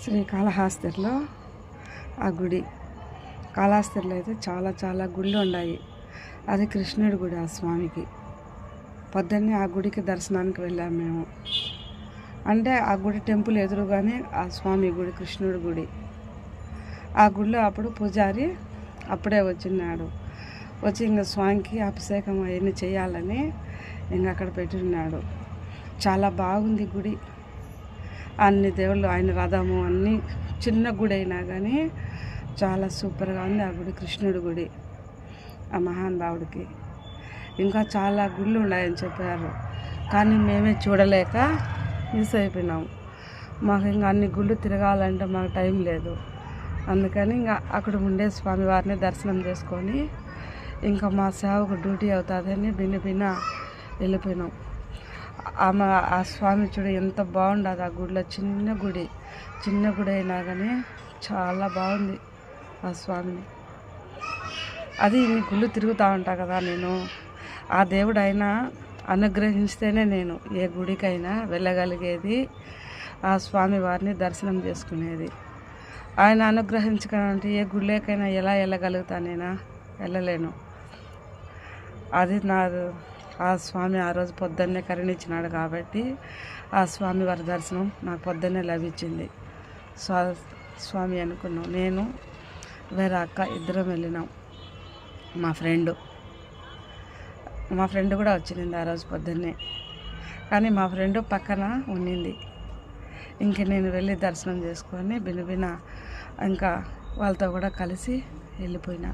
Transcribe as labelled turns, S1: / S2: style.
S1: శ్రీకాళహస్తిలో ఆ గుడి. కాళహస్తిలో అయితే చాలా గుళ్ళు ఉన్నాయి. అది కృష్ణుడి గుడి. ఆ స్వామికి పొద్దున్నే ఆ గుడికి దర్శనానికి వెళ్ళాము మేము. అంటే ఆ గుడి టెంపుల్ ఎదురుగానే ఆ స్వామి గుడి, కృష్ణుడి గుడి. ఆ గుడిలో అప్పుడు పూజారి అప్పుడే వచ్చినాడు. వచ్చి ఇంకా స్వామికి అభిషేకం అవన్నీ చేయాలని ఇంకా అక్కడ పెట్టినాడు. చాలా బాగుంది గుడి. అన్ని దేవుళ్ళు, ఆయన రథము అన్నీ, చిన్న గుడి అయినా కానీ చాలా సూపర్గా ఉంది ఆ గుడి, కృష్ణుడి గుడి. ఆ మహానుభావుడికి ఇంకా చాలా గుళ్ళు ఉన్నాయని చెప్పారు, కానీ మేమే చూడలేక మిస్ అయిపోయినాము. మాకు ఇంకా అన్ని గుళ్ళు తిరగాలంటే మాకు టైం లేదు. అందుకని ఇంకా అక్కడ ఉండే స్వామివారిని దర్శనం చేసుకొని ఇంకా మా సేవకు డ్యూటీ అవుతుందని బిన్న వెళ్ళిపోయినాం. ఆ స్వామి చూడు ఎంత బాగుండదు. ఆ గుడిలో చిన్న గుడి అయినా కానీ చాలా బాగుంది ఆ స్వామిని. అది ఇన్ని గుళ్ళు తిరుగుతూ ఉంటా కదా నేను. ఆ దేవుడు అయినా అనుగ్రహిస్తేనే నేను ఏ గుడికైనా వెళ్ళగలిగేది, ఆ స్వామి వారిని దర్శనం చేసుకునేది. ఆయన అనుగ్రహించకంటే ఏ గుళ్ళకైనా ఎలా వెళ్ళగలుగుతానైనా వెళ్ళలేను. అది నాది. ఆ స్వామి ఆ రోజు పొద్దున్నే కరుణించినాడు కాబట్టి ఆ స్వామి వారి దర్శనం నాకు పొద్దున్నే లభించింది. స్వామి అనుకున్నాం. నేను వేరే అక్క ఇద్దరం వెళ్ళినాం. మా ఫ్రెండ్ కూడా వచ్చింది ఆ రోజు పొద్దున్నే, కానీ మా ఫ్రెండ్ పక్కన ఉండింది. ఇంక నేను వెళ్ళి దర్శనం చేసుకొని బిన ఇంకా వాళ్ళతో కూడా కలిసి వెళ్ళిపోయినా.